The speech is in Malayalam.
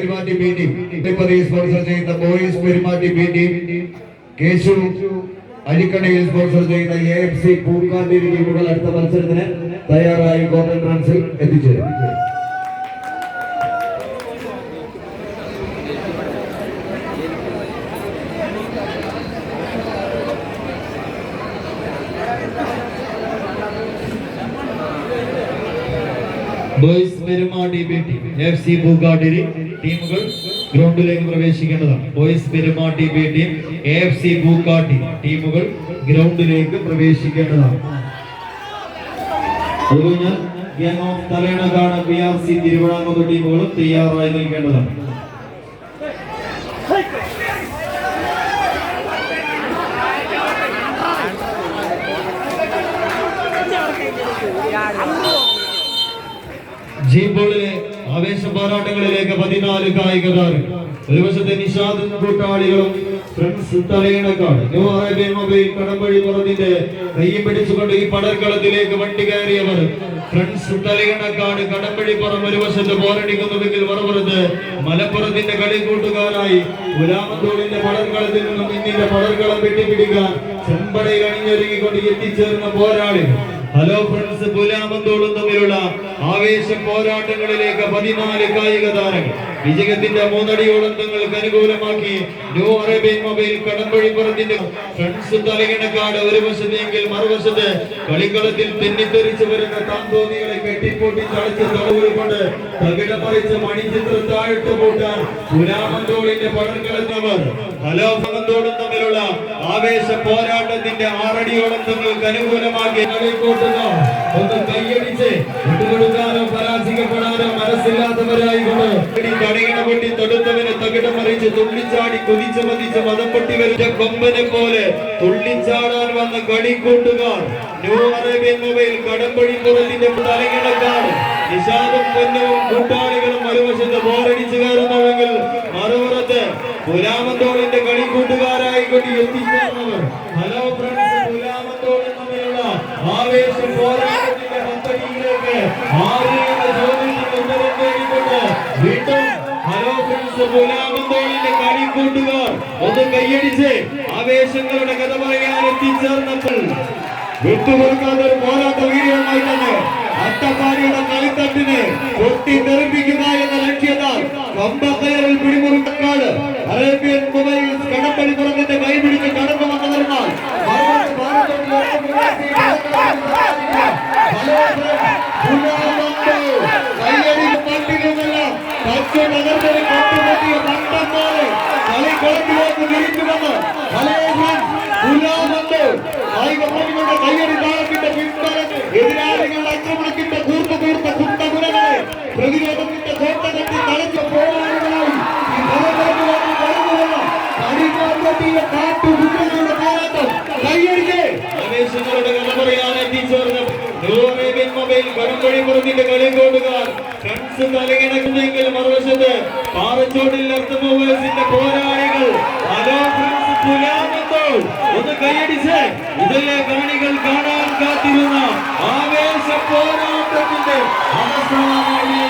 പെരുമാറ്റി ബി ടീം സ്പോൺസർ ചെയ്യുന്ന boys Perumatti B team, Keshu അരിക്കണയിൽ സ്പോൺസർ ചെയ്യുന്ന AFC പൂക്കാട്ടിരി ടീമുകൾ അടുത്ത മത്സരത്തിന് തയ്യാറായി ഗോൾഡൻ റൺസിൽ എത്തിച്ചേരും. Boys Perumadi B team, AFC Pookkattiri ടീമുകൾ ഗ്രൗണ്ടിലേക്ക് പ്രവേശിക്കേണ്ടതാണ്. Boys Perumadi B team, AFC Pookkatti ടീമുകൾ ഗ്രൗണ്ടിലേക്ക് പ്രവേശിക്കേണ്ടതാണ്. അതുകഴിഞ്ഞാൽ gang of Thalenakkad BRC Thiruvizhamkunnu ടീമുകളും തയ്യാറായി നിൽക്കേണ്ടതാണ്. ജീബോളിലെ ആവേശ പോരാട്ടങ്ങളിലേക്ക് 14 കായിക താരങ്ങൾ. ഒരു വശത്തെ നിഷാദും കൂട്ടാളികളും ഫ്രണ്ട്സ് തലേണക്കാട് ന്യൂ അറേബ്യൻ മൊബൈൽ കടമ്പഴി പുറത്തിന്റെ കയ്യും പിടിച്ചുകൊണ്ട് ഈ പടർക്കളത്തിലേക്ക് വണ്ടി കയറിയവർ ഫ്രണ്ട്സ് തലേണക്കാട് കടമ്പഴിപ്പുറം. ഒരു വശത്ത് പോരടിക്കുന്നുവെങ്കിൽ മറുപുറത്ത് മലപ്പുറത്തിന്റെ കളി കൂട്ടുകാരായി ഗുലാമത്തോളിന്റെ പടർക്കളത്തിൽ നിന്നും ഇന്നിന്റെ പടർക്കളം വെട്ടിപ്പിടിക്കാൻ ചെമ്പടയിൽ അണിഞ്ഞൊരുങ്ങിക്കൊണ്ട് എത്തിച്ചേർന്ന പോരാളികൾ. ഹലോ ഫ്രണ്ട്സ് പുലാമന്തോളും തമ്മിലുള്ള ആവേശ പോരാട്ടങ്ങളിലേക്ക് 14 കായിക താരങ്ങൾ. വിജയത്തിന്റെ 3 അടിയോളം തങ്ങൾക്ക് അനുകൂലമാക്കി ന്യൂ അറേബ്യൻ മൊബൈൽ കടമ്പഴിപ്പുറത്തിന്റെ ഫ്രണ്ട്സ് തലയിണക്കാട് ഒരു വശത്തെങ്കിൽ മറുവശത്ത് കളിക്കളത്തിൽ തെന്നിത്തെറിച്ചു വരുന്ന താന്തോന്നികളെ കെട്ടിപ്പൊട്ടി ചളിച്ച് കൊണ്ട് തകിടമറിച്ച് മണിച്ചിത്രം താഴ്ത്തു കൂട്ടാൻ പുലാമന്തോളിന്റെ പടർക്കളത്തവർ ഹലോ മന്തോളും തമ്മിലുള്ള ആവേശ പോരാട്ടത്തിന്റെ 6 അടിയോളം തങ്ങൾക്ക് അനുകൂലമാക്കി ഒന്ന് കൈയടിച്ച് വിട്ടുകൊടുക്കാനോ പരാജയപ്പെടാനോ മനസ്സില്ലാത്തവരായിക്കൊണ്ട് തടയിണ പൊട്ടി തൊടുത്തവന് തകിടം മറിച്ച് തുള്ളിച്ചാടി കുതിച്ചു മതിച്ച് മതപ്പെട്ടി വരുന്ന കൊമ്പനെ പോലെ തുള്ളിച്ചാടാൻ വന്ന കളിക്കൂട്ടുകാർ ന്യൂ അറേബ്യൻ മൊബൈൽ കടമ്പഴിപ്പുറത്തിന്റെ തലകിണക്കാണ്. നിഷാദും പൊന്നവും കൂട്ടാളികളും മറുവശത്ത് ബോറടിച്ചു കയറുന്നുവെങ്കിൽ മറുപുറത്ത് പുലാമന്തോളിന്റെ കളിക്കൂട്ടുകാരായിക്കൊണ്ട് എത്തിച്ചേർന്നവർ ഹലോ ഫ്രണ്ട്സ് പുലാമന്തോളും തമ്മിലുള്ള ആവേശ പോരാട്ടത്തിന്റെ പദ്ധതിയിലേക്ക് വീണ്ടും ഹലോ ഫ്രണ്ട്സ് പുലാമന്തോളിന്റെ കളിക്കൂട്ടുകാർ ഒന്ന് കൈയടിച്ച് ആവേശങ്ങളുടെ കഥ പറയാൻ എത്തിച്ചേർന്നപ്പോൾ വിട്ടുകൊടുക്കാത്ത ഒരു പോരാട്ട വീര്യമായി തന്നെ അട്ടപ്പാടിയുടെ കളിത്തട്ടിന് പൊട്ടി തെറിപ്പിക്കുക എന്ന ലക്ഷ്യത്താൽ കമ്പക്കയറിൽ പിടിമുറുക്കാട് അറേബ്യൻ മൊബൈൽ കടമ്പഴിപ്പുറത്തിന്റെ കൈപിടിച്ച് കടന്നു വന്നതിനാൽ കളിക്കളത്തിലേക്ക് തിരിച്ചു വന്ന് കയ്യടി താളത്തിന്റെ പിൻബലങ്ങൾ എതിരാളികളുടെ ആക്രമണത്തിന്റെ കൂർത്ത കുട്ടമുരകളെ പ്രതിരോധത്തിന്റെ കോട്ട കെട്ടി തളച്ച പോരാളികളായി കാട്ടുകുട്ടങ്ങളുടെ പോരാട്ടം കയ്യടിച്ച് ആവേശങ്ങളുടെ കഥ പറയാൻ എത്തിച്ചേർന്ന അറേബ്യൻ മൊബൈൽ കടമ്പഴിപ്പുറത്തിന്റെ കളിക്കോട്ടുകാർ ഫ്രണ്ട്സ് തലകിണക്കുന്നെങ്കിൽ മറുവശത്ത് പാറച്ചോട്ടിൽ അർത്തമോവേഴ്സിന്റെ പോരാളികൾ ഹലോ ഫ്രണ്ട്സ് പുലാമന്തോൾ ഒന്ന് കൈയടിച്ച് ഇതിലെ കാണികൾ കാണാൻ കാത്തിരുന്ന ആവേശ പോരാട്ടത്തിന്റെ അവസാനമായി